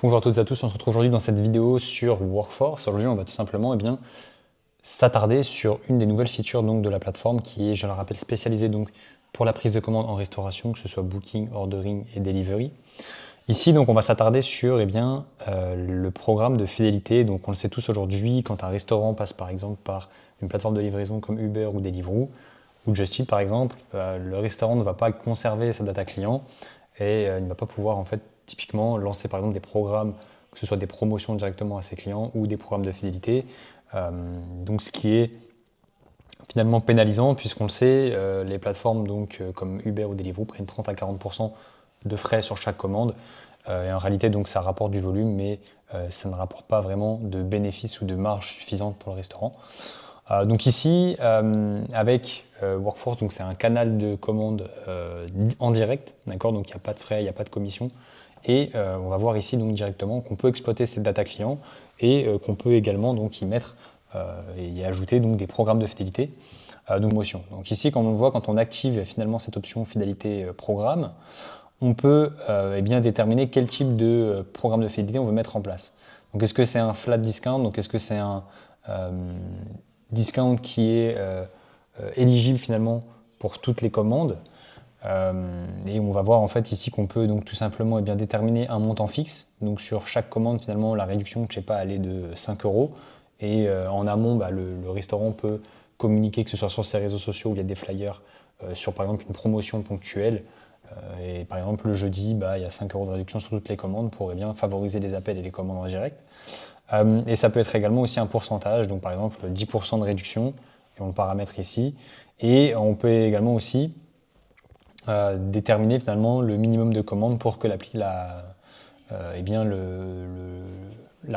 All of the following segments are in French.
Bonjour à toutes et à tous, on se retrouve aujourd'hui dans cette vidéo sur Workforce. Aujourd'hui, on va tout simplement s'attarder sur une des nouvelles features donc, de la plateforme qui est, je le rappelle, spécialisée donc, pour la prise de commande en restauration, que ce soit Booking, Ordering et Delivery. Ici, donc, on va s'attarder sur le programme de fidélité. Donc, on le sait tous aujourd'hui, quand un restaurant passe par exemple par une plateforme de livraison comme Uber ou Deliveroo, ou Just Eat par exemple, le restaurant ne va pas conserver sa data client et il ne va pas pouvoir en fait typiquement lancer par exemple des programmes, que ce soit des promotions directement à ses clients ou des programmes de fidélité. Donc ce qui est finalement pénalisant puisqu'on le sait, les plateformes comme Uber ou Deliveroo prennent 30 à 40% de frais sur chaque commande. Et en réalité, donc, ça rapporte du volume, mais ça ne rapporte pas vraiment de bénéfices ou de marge suffisante pour le restaurant. Donc ici, avec Workforce, donc c'est un canal de commande en direct, d'accord, donc il n'y a pas de frais, il n'y a pas de commission. Et on va voir ici donc directement qu'on peut exploiter cette data client et qu'on peut également donc y mettre et y ajouter donc des programmes de fidélité, de promotion. Donc ici, quand on le voit, quand on active finalement cette option fidélité programme, on peut déterminer quel type de programme de fidélité on veut mettre en place. Donc est-ce que c'est un flat discount, donc est-ce que c'est un discount qui est éligible finalement pour toutes les commandes. Et on va voir en fait ici qu'on peut donc tout simplement déterminer un montant fixe. Donc sur chaque commande finalement la réduction, je sais pas, elle est de 5 €. Et en amont, le restaurant peut communiquer, que ce soit sur ses réseaux sociaux ou via des flyers, sur par exemple une promotion ponctuelle. Et par exemple le jeudi, il y a 5 € de réduction sur toutes les commandes pour favoriser les appels et les commandes en direct. Et ça peut être également aussi un pourcentage, donc par exemple 10% de réduction, et on le paramètre ici. Et on peut également aussi déterminer finalement le minimum de commandes pour que la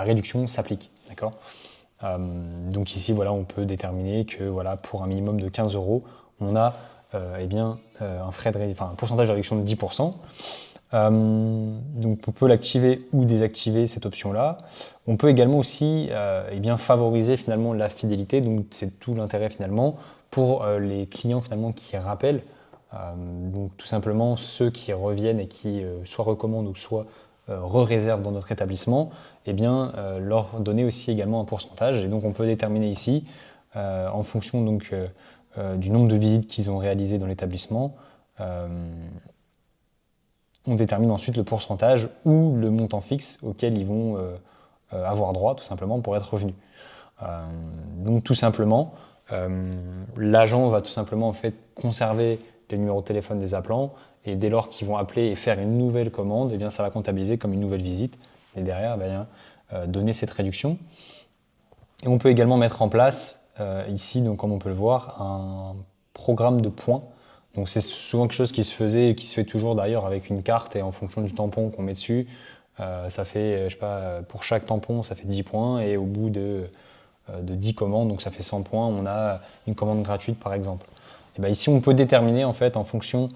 réduction s'applique. D'accord. Donc ici, voilà, on peut déterminer que voilà, pour un minimum de 15 €, on a un pourcentage de réduction de 10%. Donc on peut l'activer ou désactiver cette option-là. On peut également aussi favoriser finalement la fidélité. Donc c'est tout l'intérêt finalement pour les clients finalement qui rappellent. Donc tout simplement ceux qui reviennent et qui soit recommandent ou soit re-réservent dans notre établissement, leur donner aussi également un pourcentage. Et donc on peut déterminer ici en fonction du nombre de visites qu'ils ont réalisées dans l'établissement. On détermine ensuite le pourcentage ou le montant fixe auquel ils vont avoir droit tout simplement pour être revenus. Donc tout simplement, l'agent va tout simplement en fait conserver les numéros de téléphone des appelants et dès lors qu'ils vont appeler et faire une nouvelle commande, ça va comptabiliser comme une nouvelle visite et derrière donner cette réduction. Et on peut également mettre en place ici, donc comme on peut le voir, un programme de points. Donc c'est souvent quelque chose qui se faisait et qui se fait toujours d'ailleurs avec une carte et en fonction du tampon qu'on met dessus, ça fait, je sais pas, pour chaque tampon ça fait 10 points et au bout de 10 commandes, donc ça fait 100 points, on a une commande gratuite par exemple. Et ici on peut déterminer en fait en fonction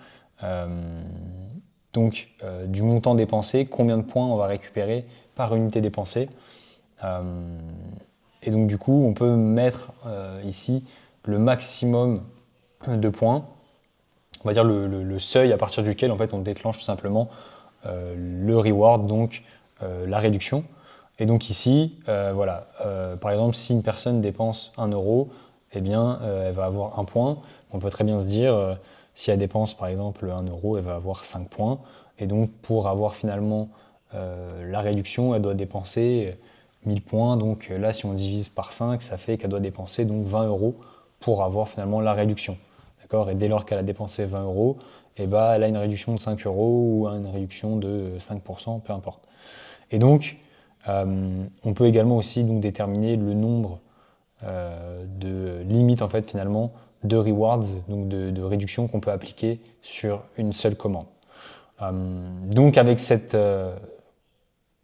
du montant dépensé, combien de points on va récupérer par unité dépensée. Et donc du coup on peut mettre ici le maximum de points. On va dire le seuil à partir duquel en fait, on déclenche tout simplement le reward, donc la réduction. Et donc ici, par exemple, si une personne dépense 1 €, elle va avoir 1 point. On peut très bien se dire, si elle dépense par exemple 1 €, elle va avoir 5 points. Et donc pour avoir finalement la réduction, elle doit dépenser 1000 points. Donc là, si on divise par 5, ça fait qu'elle doit dépenser donc 20 € pour avoir finalement la réduction. Et dès lors qu'elle a dépensé 20 €, elle a une réduction de 5 € ou une réduction de 5%, peu importe. Et donc, on peut également aussi déterminer le nombre de limites en fait, finalement, de rewards, donc de réductions qu'on peut appliquer sur une seule commande. Donc avec cette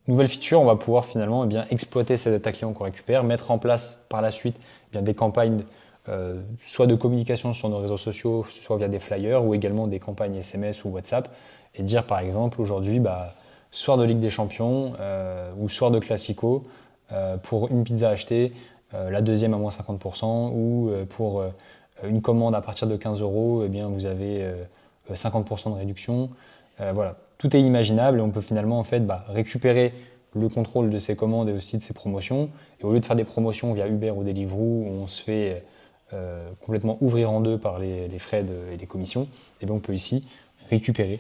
nouvelle feature, on va pouvoir finalement exploiter ces data clients qu'on récupère, mettre en place par la suite des campagnes soit de communication sur nos réseaux sociaux, soit via des flyers, ou également des campagnes SMS ou WhatsApp, et dire par exemple aujourd'hui, soir de Ligue des Champions ou soir de Classico, pour une pizza achetée, la deuxième à moins 50%, ou pour une commande à partir de 15 €, vous avez 50% de réduction. Voilà, tout est imaginable et on peut finalement en fait, récupérer le contrôle de ses commandes et aussi de ses promotions. Et au lieu de faire des promotions via Uber ou Deliveroo où on se fait complètement ouvrir en deux par les frais et les commissions, et bien on peut ici récupérer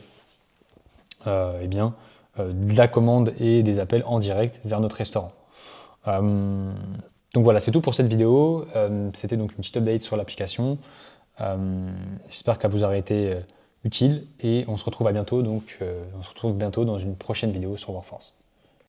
de la commande et des appels en direct vers notre restaurant. Donc voilà, c'est tout pour cette vidéo. C'était donc une petite update sur l'application. J'espère qu'elle vous aura été utile et on se retrouve à bientôt. On se retrouve bientôt dans une prochaine vidéo sur WorkForce.